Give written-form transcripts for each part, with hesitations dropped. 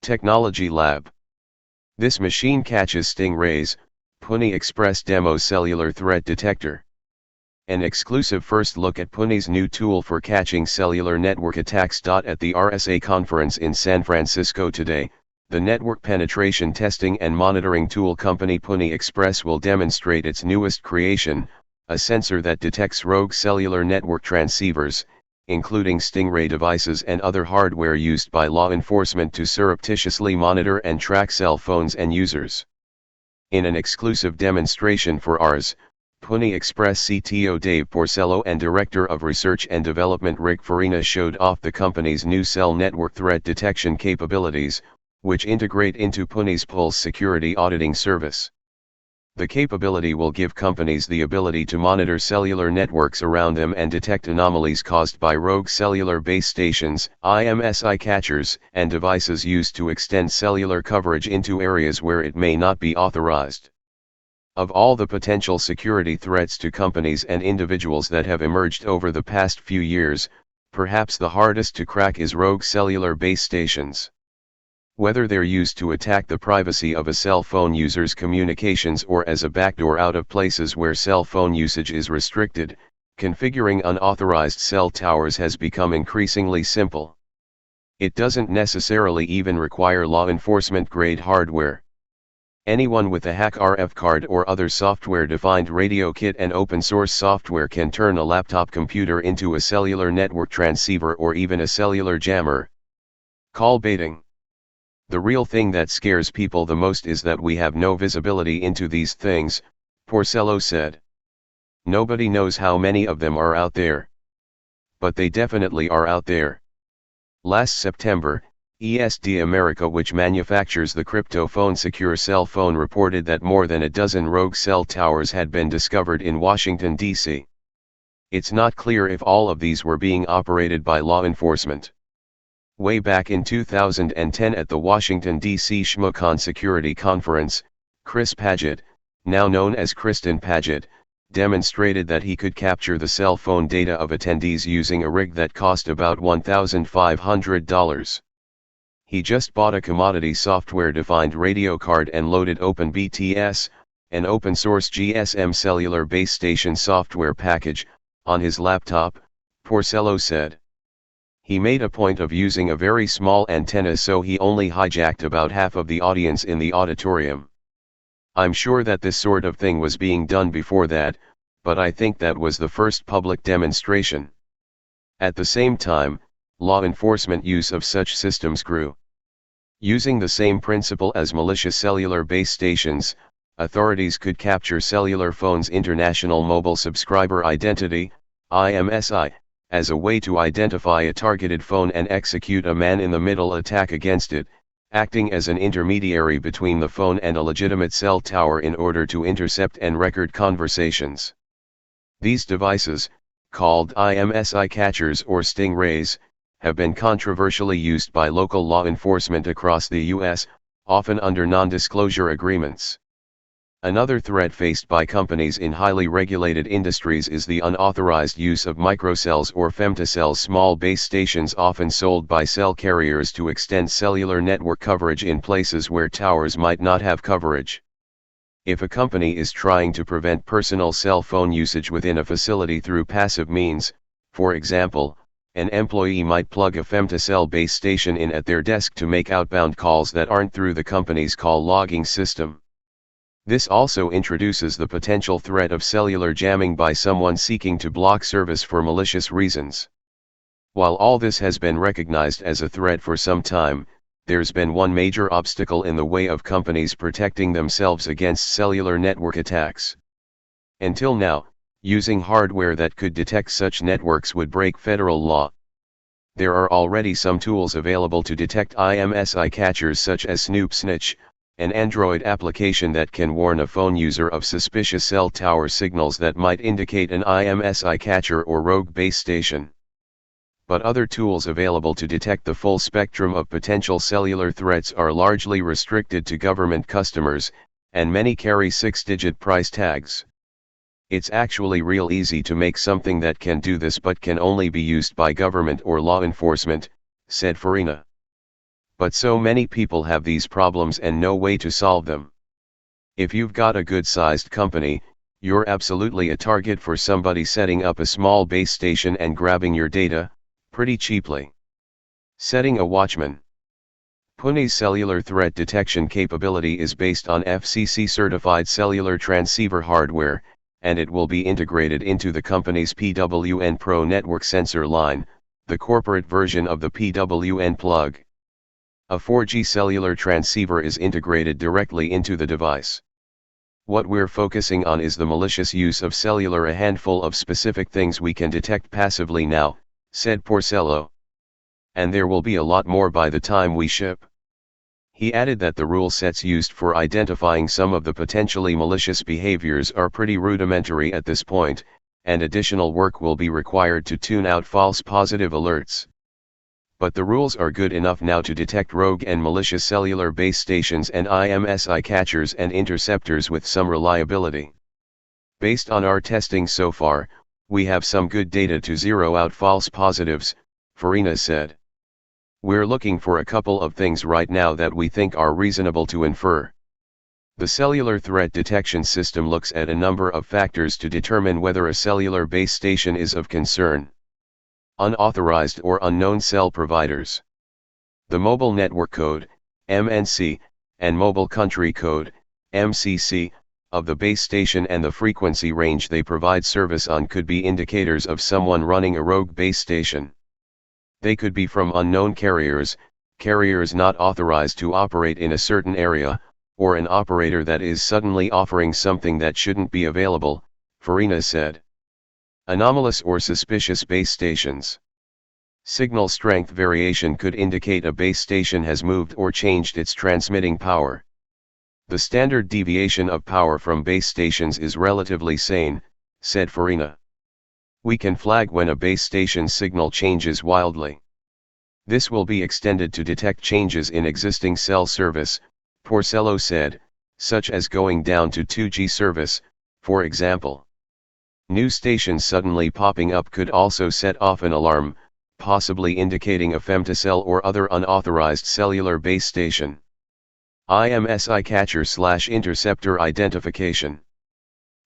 Technology Lab. This machine catches stingrays, Pwnie Express demo cellular threat detector. An exclusive first look at Pwnie's new tool for catching cellular network attacks. At the RSA conference in San Francisco today, the network penetration testing and monitoring tool company Pwnie Express will demonstrate its newest creation, a sensor that detects rogue cellular network transceivers, including stingray devices and other hardware used by law enforcement to surreptitiously monitor and track cell phones and users. In an exclusive demonstration for Ars, Pwnie Express CTO Dave Porcello and Director of Research and Development Rick Farina showed off the company's new cell network threat detection capabilities, which integrate into Pwnie's Pulse security auditing service. The capability will give companies the ability to monitor cellular networks around them and detect anomalies caused by rogue cellular base stations, IMSI catchers, and devices used to extend cellular coverage into areas where it may not be authorized. Of all the potential security threats to companies and individuals that have emerged over the past few years, perhaps the hardest to crack is rogue cellular base stations. Whether they're used to attack the privacy of a cell phone user's communications or as a backdoor out of places where cell phone usage is restricted, configuring unauthorized cell towers has become increasingly simple. It doesn't necessarily even require law enforcement-grade hardware. Anyone with a hack RF card or other software-defined radio kit and open-source software can turn a laptop computer into a cellular network transceiver or even a cellular jammer. Call baiting. The real thing that scares people the most is that we have no visibility into these things, Porcello said. Nobody knows how many of them are out there. But they definitely are out there. Last September, ESD America, which manufactures the crypto-phone secure cell phone, reported that more than a dozen rogue cell towers had been discovered in Washington, D.C. It's not clear if all of these were being operated by law enforcement. Way back in 2010 at the Washington, D.C. ShmoCon Security Conference, Chris Paget, now known as Kristen Paget, demonstrated that he could capture the cell phone data of attendees using a rig that cost about $1,500. He just bought a commodity software-defined radio card and loaded OpenBTS, an open-source GSM cellular base station software package, on his laptop, Porcello said. He made a point of using a very small antenna, so he only hijacked about half of the audience in the auditorium. I'm sure that this sort of thing was being done before that, but I think that was the first public demonstration. At the same time, law enforcement use of such systems grew. Using the same principle as malicious cellular base stations, authorities could capture cellular phones' international mobile subscriber identity, IMSI, as a way to identify a targeted phone and execute a man-in-the-middle attack against it, acting as an intermediary between the phone and a legitimate cell tower in order to intercept and record conversations. These devices, called IMSI catchers or stingrays, have been controversially used by local law enforcement across the U.S., often under non-disclosure agreements. Another threat faced by companies in highly regulated industries is the unauthorized use of microcells or femtocells, small base stations often sold by cell carriers to extend cellular network coverage in places where towers might not have coverage. If a company is trying to prevent personal cell phone usage within a facility through passive means, for example, an employee might plug a femtocell base station in at their desk to make outbound calls that aren't through the company's call logging system. This also introduces the potential threat of cellular jamming by someone seeking to block service for malicious reasons. While all this has been recognized as a threat for some time, there's been one major obstacle in the way of companies protecting themselves against cellular network attacks. Until now, using hardware that could detect such networks would break federal law. There are already some tools available to detect IMSI catchers such as Snoop Snitch, an Android application that can warn a phone user of suspicious cell tower signals that might indicate an IMSI catcher or rogue base station. But other tools available to detect the full spectrum of potential cellular threats are largely restricted to government customers, and many carry 6-digit price tags. It's actually real easy to make something that can do this but can only be used by government or law enforcement, said Farina. but so many people have these problems and no way to solve them. If you've got a good-sized company, you're absolutely a target for somebody setting up a small base station and grabbing your data, pretty cheaply. Setting a watchman. Pwnie's cellular threat detection capability is based on FCC-certified cellular transceiver hardware, and it will be integrated into the company's PWN Pro network sensor line, the corporate version of the PWN plug. A 4G cellular transceiver is integrated directly into the device. What we're focusing on is the malicious use of cellular. A handful of specific things we can detect passively now, said Porcello. And there will be a lot more by the time we ship. He added that the rule sets used for identifying some of the potentially malicious behaviors are pretty rudimentary at this point, and additional work will be required to tune out false positive alerts. But the rules are good enough now to detect rogue and malicious cellular base stations and IMSI catchers and interceptors with some reliability. Based on our testing so far, we have some good data to zero out false positives, Farina said. We're looking for a couple of things right now that we think are reasonable to infer. The cellular threat detection system looks at a number of factors to determine whether a cellular base station is of concern. Unauthorized or unknown cell providers. The mobile network code, MNC, and mobile country code, MCC, of the base station and the frequency range they provide service on could be indicators of someone running a rogue base station. They could be from unknown carriers, carriers not authorized to operate in a certain area, or an operator that is suddenly offering something that shouldn't be available, Farina said. Anomalous or suspicious base stations. Signal strength variation could indicate a base station has moved or changed its transmitting power. The standard deviation of power from base stations is relatively sane, said Farina. We can flag when a base station signal changes wildly. This will be extended to detect changes in existing cell service, Porcello said, such as going down to 2G service, for example. New stations suddenly popping up could also set off an alarm, possibly indicating a femtocell or other unauthorized cellular base station. IMSI catcher/interceptor identification.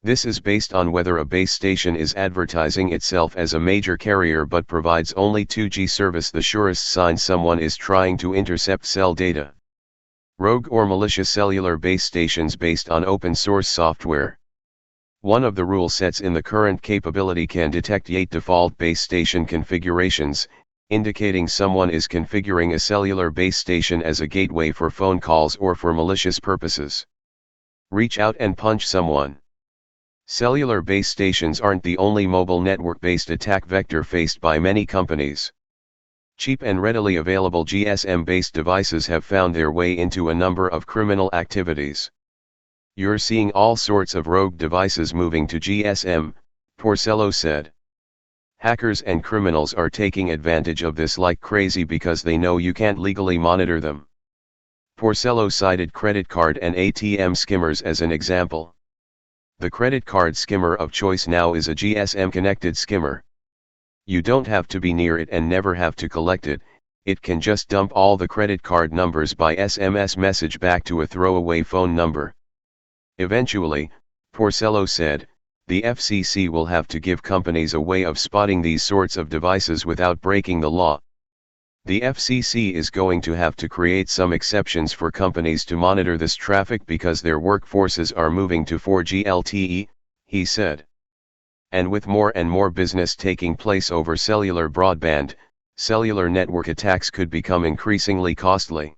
This is based on whether a base station is advertising itself as a major carrier but provides only 2G service, the surest sign someone is trying to intercept cell data. Rogue or malicious cellular base stations based on open source software. One of the rule sets in the current capability can detect 8 default base station configurations, indicating someone is configuring a cellular base station as a gateway for phone calls or for malicious purposes. Reach out and punch someone. Cellular base stations aren't the only mobile network-based attack vector faced by many companies. Cheap and readily available GSM-based devices have found their way into a number of criminal activities. You're seeing all sorts of rogue devices moving to GSM, Porcello said. Hackers and criminals are taking advantage of this like crazy because they know you can't legally monitor them. Porcello cited credit card and ATM skimmers as an example. The credit card skimmer of choice now is a GSM-connected skimmer. You don't have to be near it and never have to collect it, it can just dump all the credit card numbers by SMS message back to a throwaway phone number. Eventually, Porcello said, the FCC will have to give companies a way of spotting these sorts of devices without breaking the law. The FCC is going to have to create some exceptions for companies to monitor this traffic because their workforces are moving to 4G LTE, he said. And with more and more business taking place over cellular broadband, cellular network attacks could become increasingly costly.